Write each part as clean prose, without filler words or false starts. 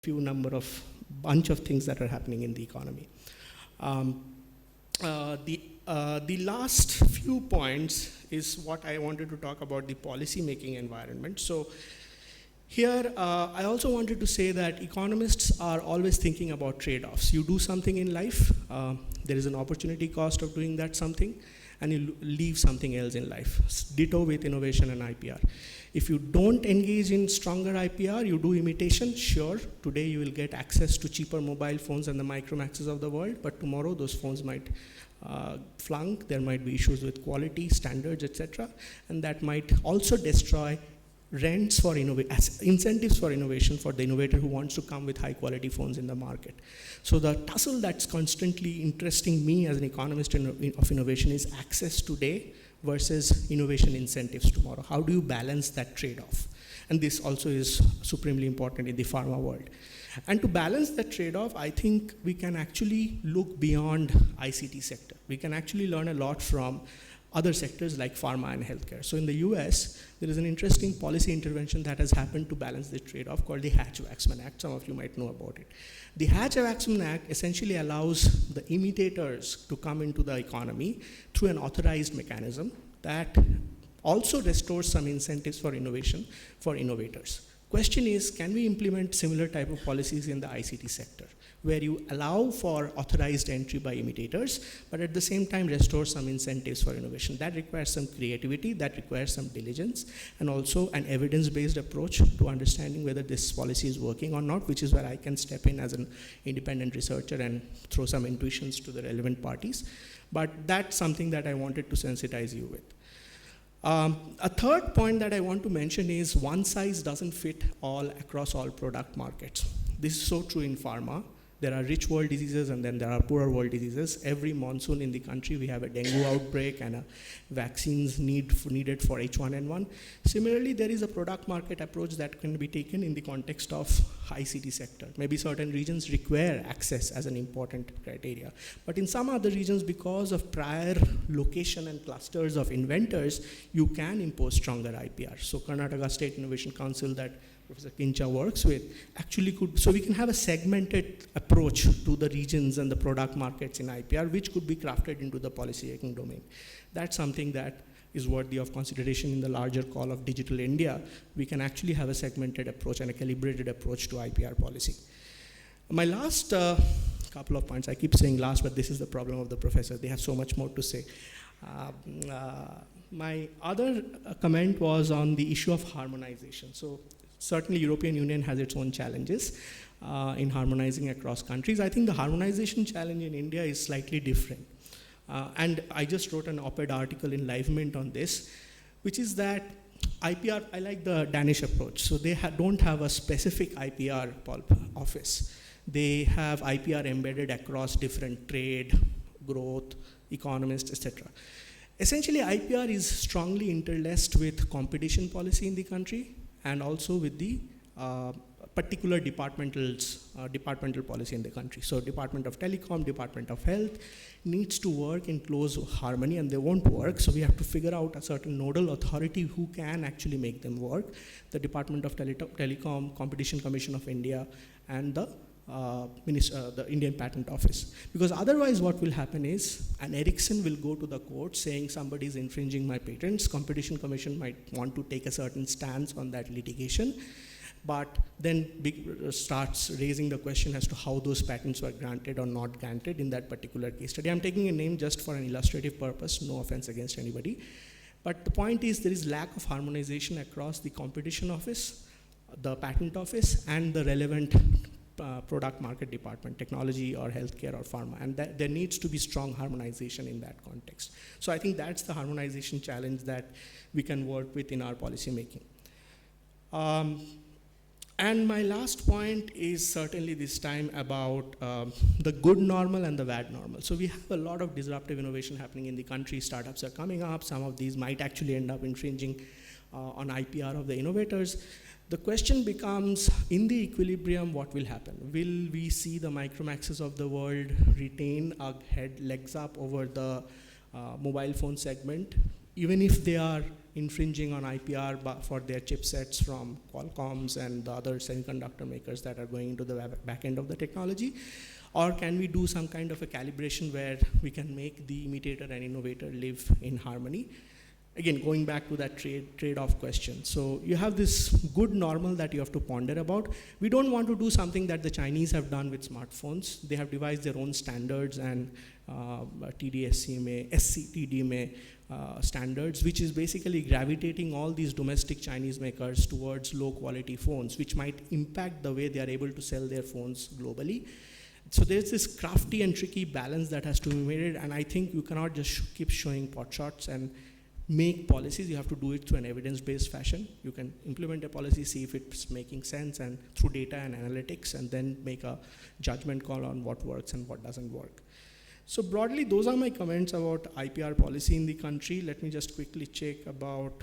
bunch of things that are happening in the economy. The last few points is what I wanted to talk about, the policy making environment. So here, I also wanted to say that economists are always thinking about trade-offs. You do something in life, there is an opportunity cost of doing that something, and you leave something else in life. Ditto with innovation and IPR. If you don't engage in stronger IPR, you do imitation, sure, today you will get access to cheaper mobile phones and the Micromaxes of the world, but tomorrow those phones might flunk, there might be issues with quality, standards, etc., and that might also destroy rents for incentives for innovation for the innovator who wants to come with high quality phones in the market. So the tussle that's constantly interesting me as an economist of innovation is access today versus innovation incentives tomorrow. How do you balance that trade-off? And this also is supremely important in the pharma world. And to balance that trade-off, I think we can actually look beyond ICT sector. We can actually learn a lot from other sectors like pharma and healthcare. So in the US, there is an interesting policy intervention that has happened to balance this trade-off called the Hatch-Waxman Act. Some of you might know about it. The Hatch-Waxman Act essentially allows the imitators to come into the economy through an authorized mechanism that also restores some incentives for innovation for innovators. Question is, can we implement similar type of policies in the ICT sector, where you allow for authorized entry by imitators, but at the same time restore some incentives for innovation? That requires some creativity, that requires some diligence, and also an evidence-based approach to understanding whether this policy is working or not, which is where I can step in as an independent researcher and throw some intuitions to the relevant parties. But that's something that I wanted to sensitize you with. A third point that I want to mention is one size doesn't fit all across all product markets. This is so true in pharma. There are rich world diseases and then there are poorer world diseases. Every monsoon in the country we have a dengue outbreak and vaccines needed for H1N1. Similarly, there is a product market approach that can be taken in the context of ICT sector. Maybe certain regions require access as an important criteria. But in some other regions, because of prior location and clusters of inventors, you can impose stronger IPR. So Karnataka State Innovation Council that Professor Kincha works with actually could, so we can have a segmented approach to the regions and the product markets in IPR, which could be crafted into the policy making domain. That's something that is worthy of consideration in the larger call of Digital India. We can actually have a segmented approach and a calibrated approach to IPR policy. My last couple of points, I keep saying last, but this is the problem of the professor. They have so much more to say. My other comment was on the issue of harmonization. So certainly European Union has its own challenges in harmonizing across countries. I think the harmonization challenge in India is slightly different. And I just wrote an op-ed article in Live Mint on this, which is that IPR, I like the Danish approach. So they don't have a specific IPR office. They have IPR embedded across different trade, growth, economists, etc. Essentially, IPR is strongly interlaced with competition policy in the country and also with the particular departmental policy in the country. So Department of Telecom, Department of Health needs to work in close harmony, and they won't work, so we have to figure out a certain nodal authority who can actually make them work. The Department of Telecom, Competition Commission of India, and the Indian Patent Office. Because otherwise what will happen is an Ericsson will go to the court saying somebody is infringing my patents. Competition Commission might want to take a certain stance on that litigation, but then starts raising the question as to how those patents were granted or not granted in that particular case study. I'm taking a name just for an illustrative purpose, no offense against anybody. But the point is there is lack of harmonization across the competition office, the patent office, and the relevant product market department, technology or healthcare or pharma, and there needs to be strong harmonization in that context. So I think that's the harmonization challenge that we can work with in our policy making. And my last point is certainly this time about the good normal and the bad normal. So we have a lot of disruptive innovation happening in the country. Startups are coming up. Some of these might actually end up infringing on IPR of the innovators. The question becomes, in the equilibrium, what will happen? Will we see the Micromaxes of the world retain a legs up over the mobile phone segment even if they are infringing on IPR for their chipsets from Qualcomm's and the other semiconductor makers that are going into the back end of the technology? Or can we do some kind of a calibration where we can make the imitator and innovator live in harmony? Again, going back to that trade-off question. So you have this good normal that you have to ponder about. We don't want to do something that the Chinese have done with smartphones. They have devised their own standards and TD-SCMA, SC-TDMA standards, which is basically gravitating all these domestic Chinese makers towards low-quality phones, which might impact the way they are able to sell their phones globally. So there's this crafty and tricky balance that has to be made, and I think you cannot just keep showing pot shots and make policies. You have to do it through an evidence-based fashion. You can implement a policy, see if it's making sense, and through data and analytics, and then make a judgment call on what works and what doesn't work. So broadly, those are my comments about IPR policy in the country. Let me just quickly check about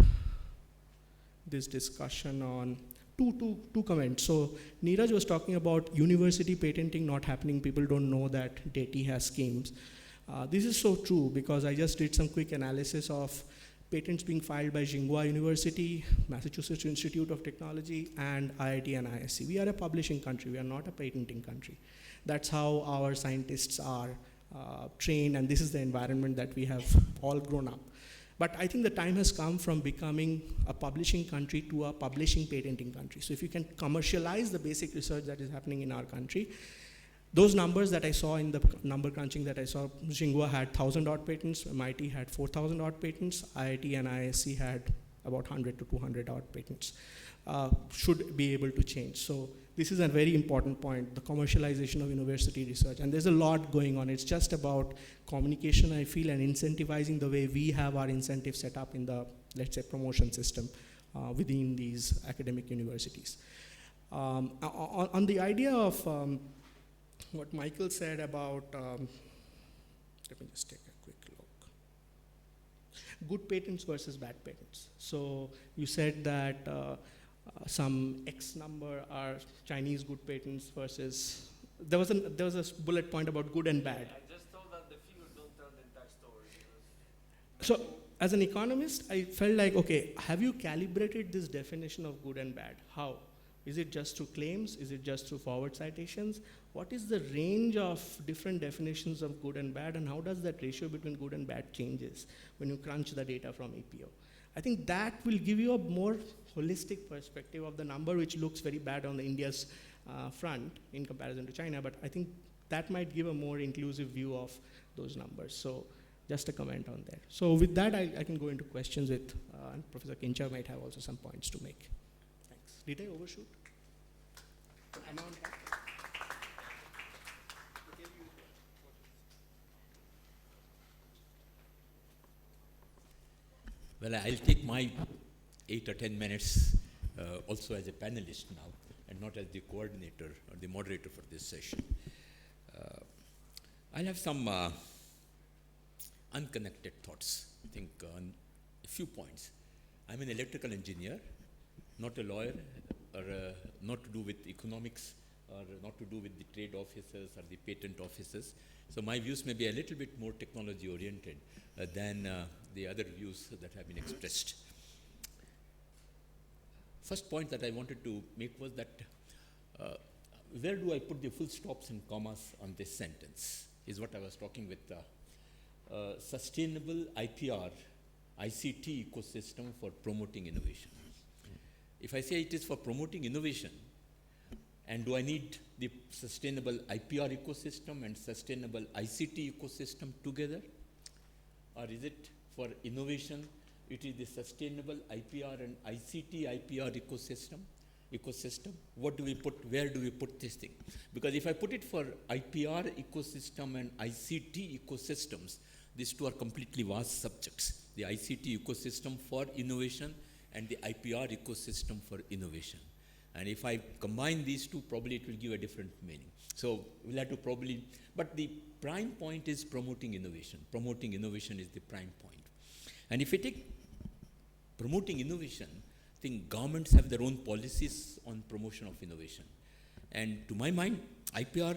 this discussion on two comments. So Neeraj was talking about university patenting not happening. People don't know that DAT has schemes. This is so true because I just did some quick analysis of patents being filed by Tsinghua University, Massachusetts Institute of Technology, and IIT and ISC. We are a publishing country. We are not a patenting country. That's how our scientists are trained, and this is the environment that we have all grown up. But I think the time has come from becoming a publishing country to a publishing patenting country. So if you can commercialize the basic research that is happening in our country, those numbers that I saw in the number crunching that I saw, Tsinghua had 1,000-odd patents, MIT had 4,000-odd patents, IIT and ISC had about 100 to 200-odd patents. Should be able to change. So this is a very important point, the commercialization of university research. And there's a lot going on. It's just about communication, I feel, and incentivizing the way we have our incentives set up in the, let's say, promotion system within these academic universities. On the idea of what Michael said about, let me just take a quick look. Good patents versus bad patents. So you said that some X number are Chinese good patents versus, there was a bullet point about good and bad. I just thought that the figures don't tell the entire story. So as an economist, I felt like, okay, have you calibrated this definition of good and bad? How? Is it just through claims? Is it just through forward citations? What is the range of different definitions of good and bad, and how does that ratio between good and bad changes when you crunch the data from EPO? I think that will give you a more holistic perspective of the number, which looks very bad on the India's front in comparison to China, but I think that might give a more inclusive view of those numbers. So just a comment on that. So with that, I can go into questions with, and Professor Kincha might have also some points to make. Thanks. Did I overshoot? Am I on track? Well, I'll take my 8 or 10 minutes also as a panelist now, and not as the coordinator or the moderator for this session. I'll have some unconnected thoughts, I think, on a few points. I'm an electrical engineer, not a lawyer, or not to do with economics, or not to do with the trade officers or the patent officers. So my views may be a little bit more technology oriented than the other views that have been expressed. First point that I wanted to make was that where do I put the full stops and commas on this sentence is what I was talking with sustainable IPR-ICT ecosystem for promoting innovation. If I say it is for promoting innovation, and do I need the sustainable IPR ecosystem and sustainable ICT ecosystem together? Or is it for innovation, it is the sustainable IPR and ICT-IPR ecosystem? What do we put, where do we put this thing? Because if I put it for IPR ecosystem and ICT ecosystems, these two are completely vast subjects. The ICT ecosystem for innovation and the IPR ecosystem for innovation. And if I combine these two, probably it will give a different meaning. So we'll have to probably, but the prime point is promoting innovation. Promoting innovation is the prime point. And if we take promoting innovation, I think governments have their own policies on promotion of innovation. And to my mind, IPR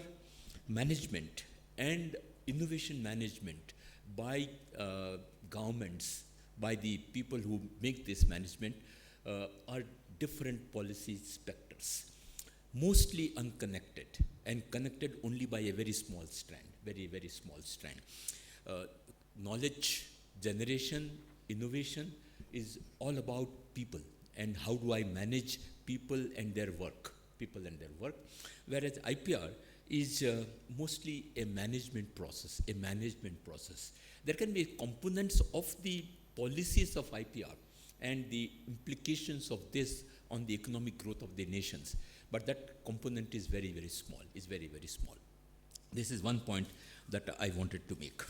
management and innovation management by governments, by the people who make this management are different policy specters, mostly unconnected and connected only by a very small strand, very, very small strand. Knowledge generation, innovation is all about people and how do I manage people and their work, whereas IPR is mostly a management process, There can be components of the policies of IPR and the implications of this on the economic growth of the nations, but that component is very, very small, This is one point that I wanted to make.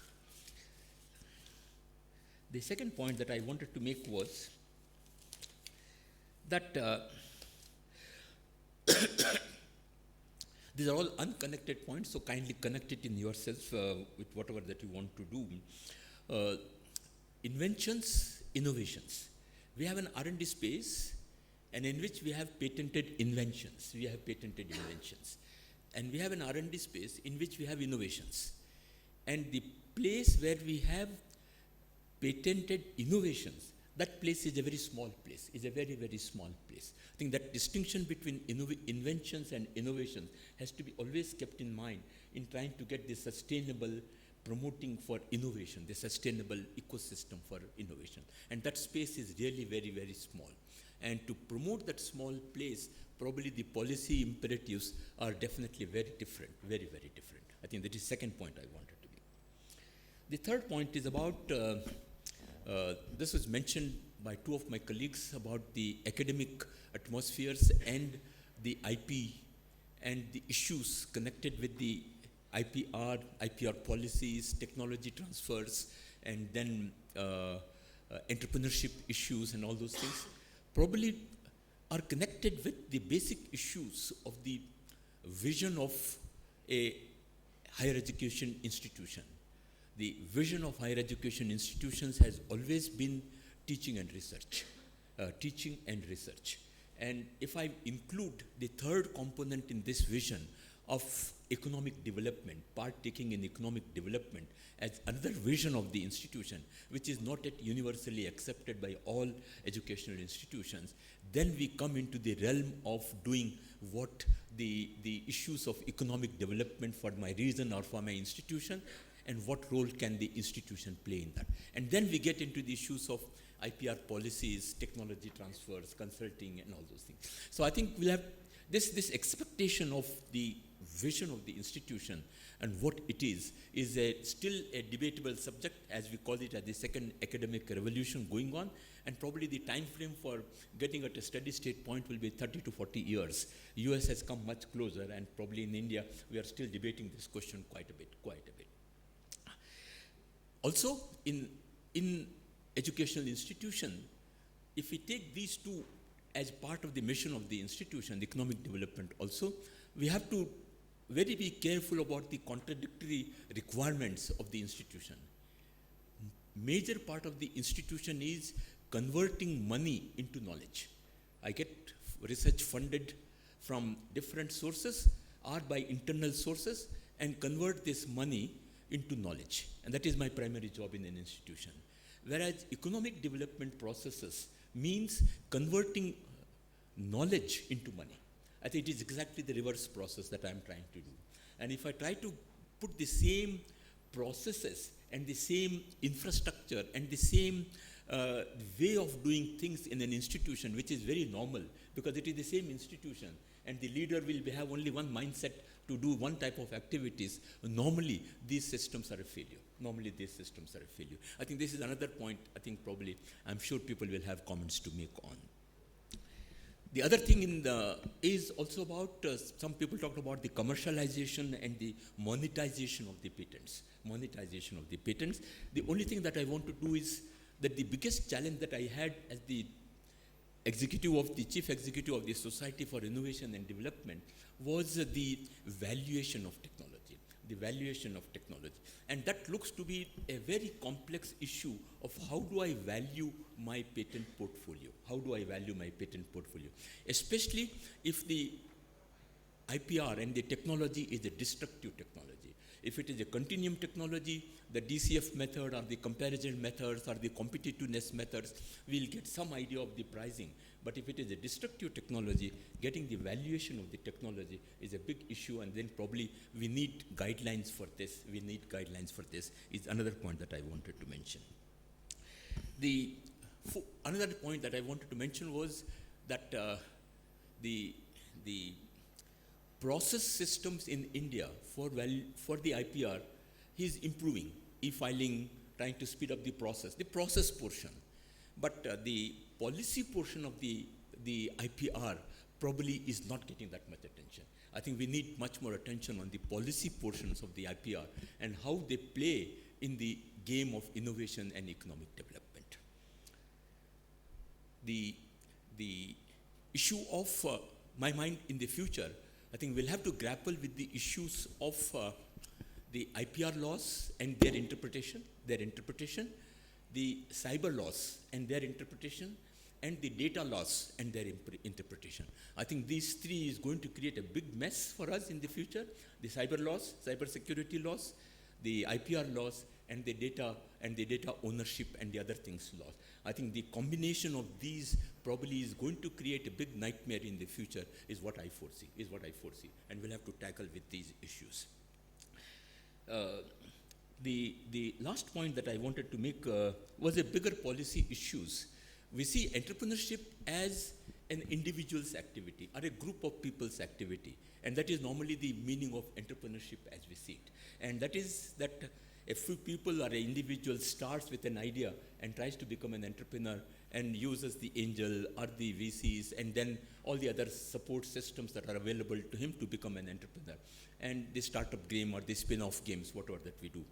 The second point that I wanted to make was that these are all unconnected points, so kindly connect it in yourself with whatever that you want to do. Inventions, innovations. We have an R&D space, and in which we have patented inventions. And we have an R&D space in which we have innovations. And the place where we have patented innovations, that place is a very small place, very small place. I think that distinction between inventions and innovations has to be always kept in mind in trying to get the sustainable promoting for innovation, the sustainable ecosystem for innovation. And that space is really very, very small. And to promote that small place, probably the policy imperatives are definitely very different, very, very different. I think that is the second point I wanted to make. The third point is about this was mentioned by two of my colleagues about the academic atmospheres and the IP and the issues connected with the IPR policies, technology transfers, and then entrepreneurship issues and all those things probably are connected with the basic issues of the vision of a higher education institution. The vision of higher education institutions has always been teaching and research. And if I include the third component in this vision of economic development, partaking in economic development as another vision of the institution, which is not yet universally accepted by all educational institutions, then we come into the realm of doing what the issues of economic development for my region or for my institution, and what role can the institution play in that. And then we get into the issues of IPR policies, technology transfers, consulting, and all those things. So I think we'll have this expectation of the vision of the institution and what it is still a debatable subject, as we call it, as the second academic revolution going on, and probably the time frame for getting at a steady state point will be 30 to 40 years. US has come much closer, and probably in India, we are still debating this question quite a bit. Also, in educational institution, if we take these two as part of the mission of the institution, the economic development also, we have to very be careful about the contradictory requirements of the institution. Major part of the institution is converting money into knowledge. I get research funded from different sources or by internal sources and convert this money into knowledge. And that is my primary job in an institution. Whereas economic development processes means converting knowledge into money. I think it is exactly the reverse process that I'm trying to do. And if I try to put the same processes and the same infrastructure and the same way of doing things in an institution, which is very normal, because it is the same institution, and the leader will have only one mindset to do one type of activities, normally these systems are a failure. I think this is another point, probably, I'm sure people will have comments to make on. The other thing is also about, some people talked about the commercialization and the monetization of the patents. The only thing that I want to do is that the biggest challenge that I had as the chief executive of the Society for Innovation and Development was the valuation of technology. And that looks to be a very complex issue of how do I value my patent portfolio? Especially if the IPR and the technology is a destructive technology. If it is a continuum technology, the DCF method or the comparison methods or the competitiveness methods, we'll get some idea of the pricing. But if it is a destructive technology, getting the valuation of the technology is a big issue, and then probably we need guidelines for this. We need guidelines for this is another point that I wanted to mention. Another point that I wanted to mention was that the process systems in India for the IPR is improving. E-filing, trying to speed up the process portion. But the policy portion of the IPR probably is not getting that much attention. I think we need much more attention on the policy portions of the IPR and how they play in the game of innovation and economic development. The issue of my mind in the future, I think we'll have to grapple with the issues of the IPR laws and their interpretation, the cyber laws and their interpretation, and the data laws and their interpretation. I think these three is going to create a big mess for us in the future. The cyber laws, cyber security laws, the IPR laws, and the data ownership and the other things laws. I think the combination of these probably is going to create a big nightmare in the future is what I foresee, and we'll have to tackle with these issues. The last point that I wanted to make was a bigger policy issues. We see entrepreneurship as an individual's activity or a group of people's activity, and that is normally the meaning of entrepreneurship as we see it. And that is that a few people or an individual starts with an idea and tries to become an entrepreneur and uses the angel or the VCs and then all the other support systems that are available to him to become an entrepreneur, and the startup game or the spin-off games, whatever that we do.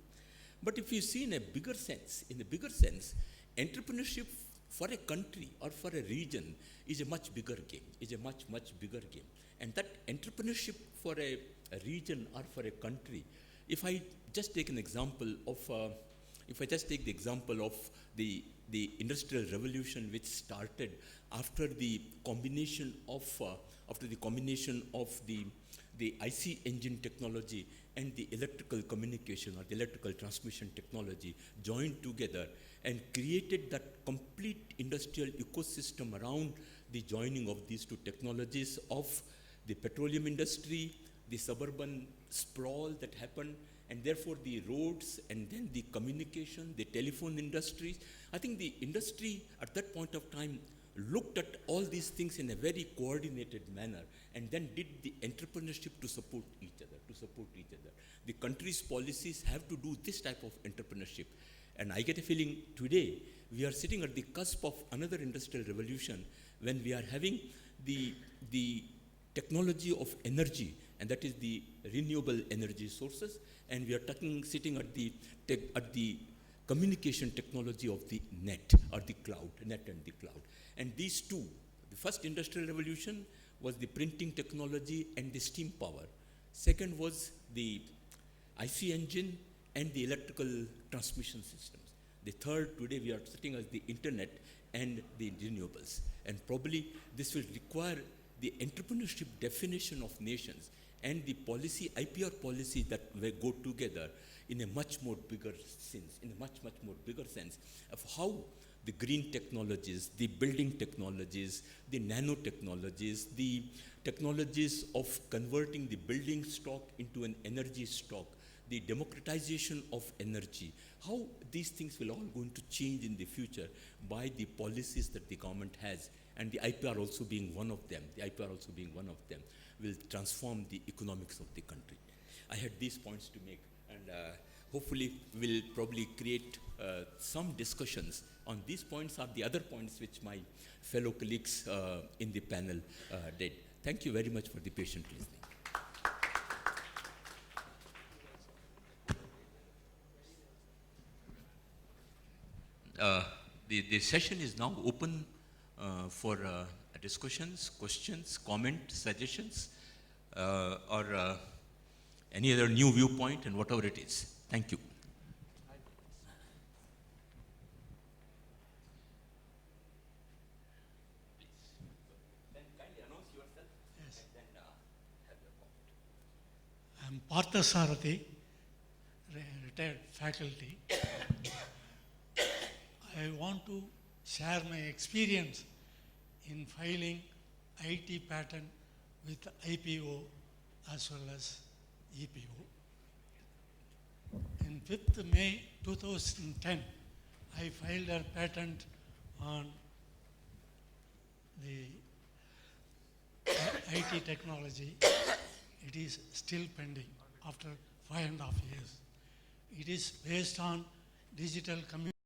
But if you see in a bigger sense, entrepreneurship for a country or for a region is a much bigger game, much bigger game. And that entrepreneurship for a region or for a country, if I just take an example of, the Industrial Revolution, which started after the combination of the IC engine technology and the electrical communication or the electrical transmission technology joined together and created that complete industrial ecosystem around the joining of these two technologies of the petroleum industry, the suburban sprawl that happened, and therefore the roads and then the communication, the telephone industries. I think the industry at that point of time looked at all these things in a very coordinated manner and then did the entrepreneurship to support each other. The country's policies have to do this type of entrepreneurship. And I get a feeling today we are sitting at the cusp of another industrial revolution when we are having the technology of energy, and that is the renewable energy sources, and we are sitting at the communication technology of the net or the cloud, net and the cloud. And these two, the first industrial revolution was the printing technology and the steam power. Second was the IC engine and the electrical transmission systems. The third, today we are sitting as the internet and the renewables. And probably this will require the entrepreneurship definition of nations and the policy, IPR policy that will go together in a much more bigger sense, of how the green technologies, the building technologies, the nanotechnologies, the technologies of converting the building stock into an energy stock, the democratization of energy, how these things will all going to change in the future by the policies that the government has, and the IPR also being one of them, will transform the economics of the country. I had these points to make, and hopefully we'll probably create some discussions on these points or the other points which my fellow colleagues in the panel did. Thank you very much for the patient listening. The session is now open for discussions, questions, comments, suggestions, or any other new viewpoint and whatever it is. Thank you. Then kindly announce yourself. Yes. And then have your comment. I'm Partha Sarathi, retired faculty. I want to share my experience in filing IT patent with IPO as well as EPO. In 5th May 2010, I filed a patent on the IT technology. It is still pending after 5.5 years. It is based on digital communication.